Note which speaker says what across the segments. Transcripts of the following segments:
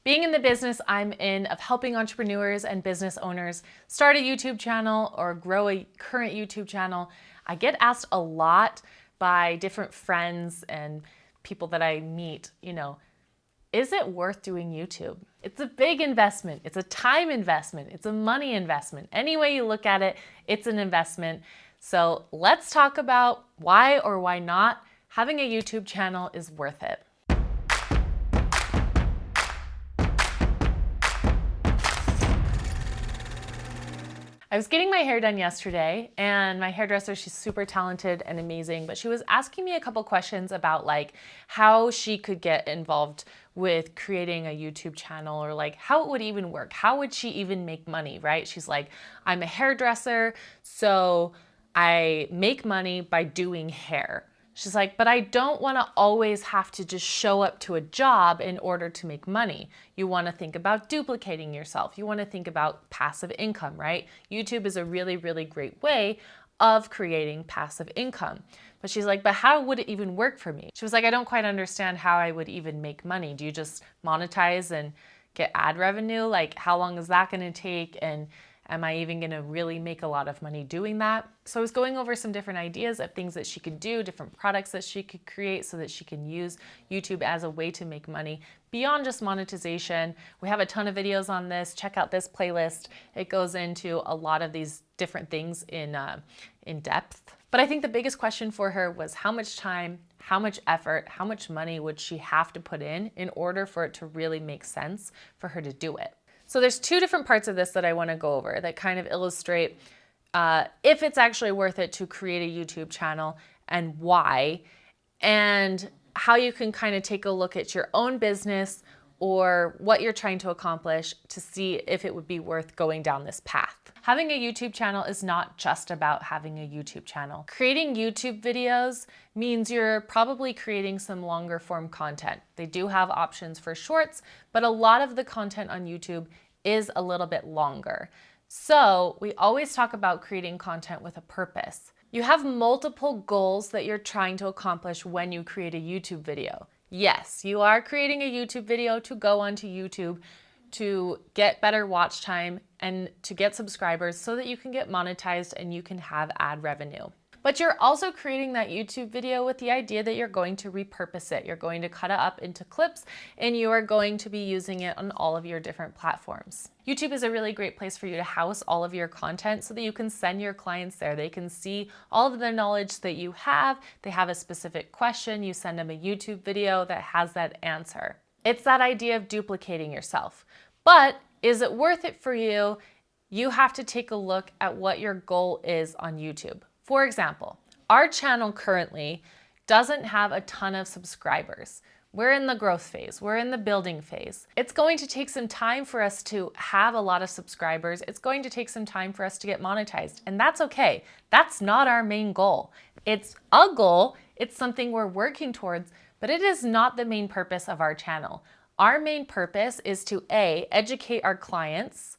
Speaker 1: Being in the business I'm in of helping entrepreneurs and business owners start a YouTube channel or grow a current YouTube channel, I get asked a lot by different friends and people that I meet, is it worth doing YouTube? It's a big investment. It's a time investment. It's a money investment. Any way you look at it, it's an investment. So let's talk about why or why not having a YouTube channel is worth it. I was getting my hair done yesterday, and my hairdresser, she's super talented and amazing, but she was asking me a couple questions about how she could get involved with creating a YouTube channel, or how it would even work. How would she even make money, right? She's like, I'm a hairdresser, so I make money by doing hair. She's like, but I don't want to always have to just show up to a job in order to make money. You want to think about duplicating yourself. You want to think about passive income, right? YouTube is a really, really great way of creating passive income. But she's like, but how would it even work for me? She was like, I don't quite understand how I would even make money. Do you just monetize and get ad revenue? How long is that going to take? And am I even going to really make a lot of money doing that? So I was going over some different ideas of things that she could do, different products that she could create so that she can use YouTube as a way to make money beyond just monetization. We have a ton of videos on this. Check out this playlist. It goes into a lot of these different things in depth. But I think the biggest question for her was how much time, how much effort, how much money would she have to put in order for it to really make sense for her to do it? So there's two different parts of this that I want to go over that kind of illustrate if it's actually worth it to create a YouTube channel and why, and how you can kind of take a look at your own business or what you're trying to accomplish to see if it would be worth going down this path. Having a YouTube channel is not just about having a YouTube channel. Creating YouTube videos means you're probably creating some longer form content. They do have options for shorts, but a lot of the content on YouTube is a little bit longer. So we always talk about creating content with a purpose. You have multiple goals that you're trying to accomplish when you create a YouTube video. Yes, you are creating a YouTube video to go onto YouTube to get better watch time and to get subscribers so that you can get monetized and you can have ad revenue. But you're also creating that YouTube video with the idea that you're going to repurpose it. You're going to cut it up into clips and you are going to be using it on all of your different platforms. YouTube is a really great place for you to house all of your content so that you can send your clients there. They can see all of the knowledge that you have. They have a specific question. You send them a YouTube video that has that answer. It's that idea of duplicating yourself. But is it worth it for you? You have to take a look at what your goal is on YouTube. For example, our channel currently doesn't have a ton of subscribers. We're in the growth phase. We're in the building phase. It's going to take some time for us to have a lot of subscribers. It's going to take some time for us to get monetized, and that's okay. That's not our main goal. It's a goal. It's something we're working towards, but it is not the main purpose of our channel. Our main purpose is to A, educate our clients,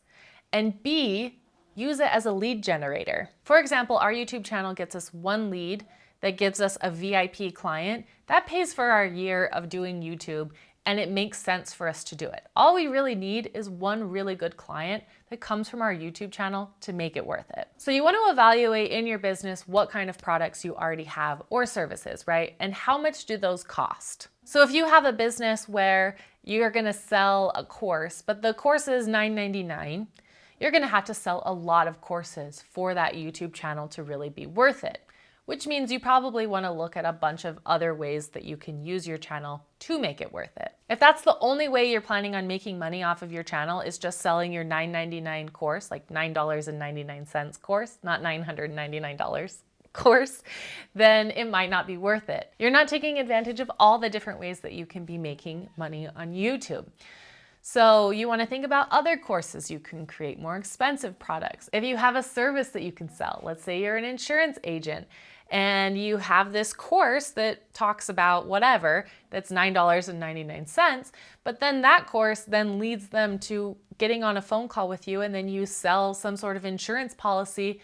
Speaker 1: and B, use it as a lead generator. For example, our YouTube channel gets us one lead that gives us a VIP client. That pays for our year of doing YouTube, and it makes sense for us to do it. All we really need is one really good client that comes from our YouTube channel to make it worth it. So you want to evaluate in your business what kind of products you already have or services, right? And how much do those cost? So if you have a business where you're gonna sell a course, but the course is $9.99, you're gonna have to sell a lot of courses for that YouTube channel to really be worth it, which means you probably wanna look at a bunch of other ways that you can use your channel to make it worth it. If that's the only way you're planning on making money off of your channel is just selling your $9.99 course, like $9.99 course, not $999 course, then it might not be worth it. You're not taking advantage of all the different ways that you can be making money on YouTube. So you want to think about other courses you can create, more expensive products. If you have a service that you can sell, let's say you're an insurance agent and you have this course that talks about whatever, that's $9.99, but then that course then leads them to getting on a phone call with you and then you sell some sort of insurance policy,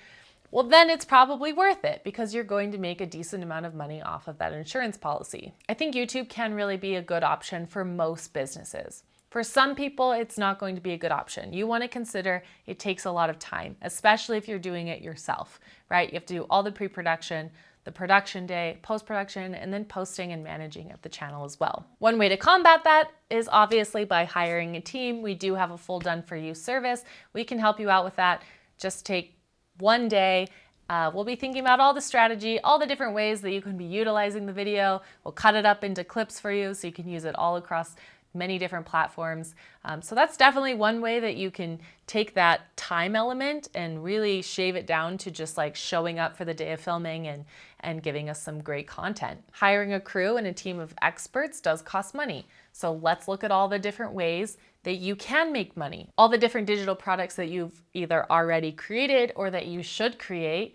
Speaker 1: well, then it's probably worth it because you're going to make a decent amount of money off of that insurance policy. I think YouTube can really be a good option for most businesses. For some people, it's not going to be a good option. You want to consider it takes a lot of time, especially if you're doing it yourself, right? You have to do all the pre-production, the production day, post-production, and then posting and managing of the channel as well. One way to combat that is obviously by hiring a team. We do have a full done-for-you service. We can help you out with that. Just take one day. We'll be thinking about all the strategy, all the different ways that you can be utilizing the video. We'll cut it up into clips for you so you can use it all across many different platforms. So that's definitely one way that you can take that time element and really shave it down to just like showing up for the day of filming and giving us some great content. Hiring a crew and a team of experts does cost money. So let's look at all the different ways that you can make money. All the different digital products that you've either already created or that you should create,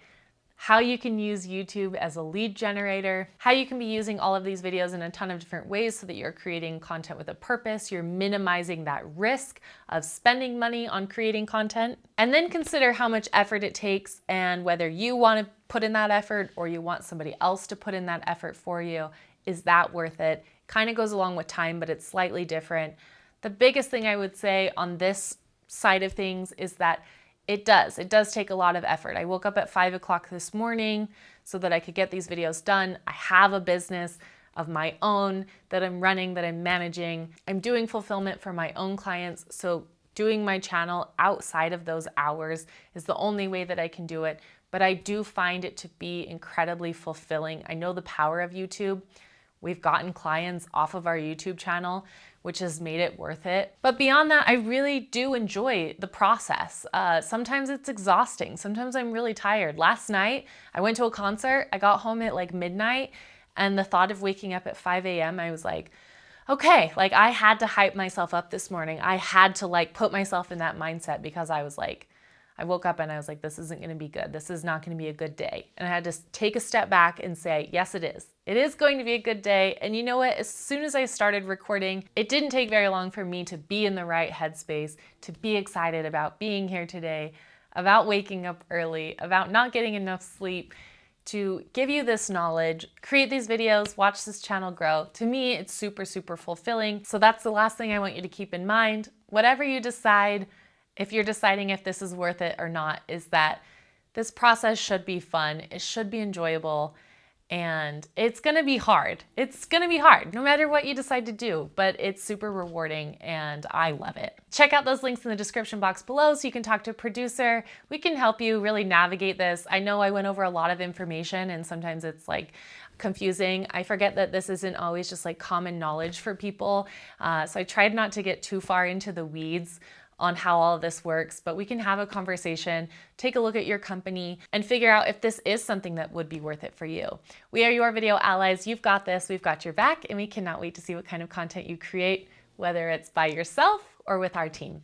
Speaker 1: how you can use YouTube as a lead generator, how you can be using all of these videos in a ton of different ways so that you're creating content with a purpose, you're minimizing that risk of spending money on creating content, and then consider how much effort it takes and whether you want to put in that effort or you want somebody else to put in that effort for you. Is that worth it? Kind of goes along with time, but it's slightly different. The biggest thing I would say on this side of things is that it does take a lot of effort. I woke up at 5 o'clock this morning so that I could get these videos done. I have a business of my own that I'm running, that I'm managing. I'm doing fulfillment for my own clients. So doing my channel outside of those hours is the only way that I can do it. But I do find it to be incredibly fulfilling. I know the power of YouTube. We've gotten clients off of our YouTube channel, which has made it worth it. But beyond that, I really do enjoy the process. Sometimes it's exhausting. Sometimes I'm really tired. Last night, I went to a concert. I got home at like midnight, and the thought of waking up at 5 a.m., I was like, okay, like I had to hype myself up this morning. I had to like put myself in that mindset because I was like, I woke up and I was like, this isn't going to be good. This is not going to be a good day. And I had to take a step back and say, yes, it is. It is going to be a good day. And you know what? As soon as I started recording, it didn't take very long for me to be in the right headspace, to be excited about being here today, about waking up early, about not getting enough sleep, to give you this knowledge, create these videos, watch this channel grow. To me, it's super, super fulfilling. So that's the last thing I want you to keep in mind. Whatever you decide, if you're deciding if this is worth it or not, is that this process should be fun, it should be enjoyable, and it's gonna be hard. It's gonna be hard no matter what you decide to do, but it's super rewarding and I love it. Check out those links in the description box below so you can talk to a producer. We can help you really navigate this. I know I went over a lot of information and sometimes it's like confusing. I forget that this isn't always just like common knowledge for people. So I tried not to get too far into the weeds on how all of this works, but we can have a conversation, take a look at your company, and figure out if this is something that would be worth it for you. We are your video allies. You've got this, we've got your back, and we cannot wait to see what kind of content you create, whether it's by yourself or with our team.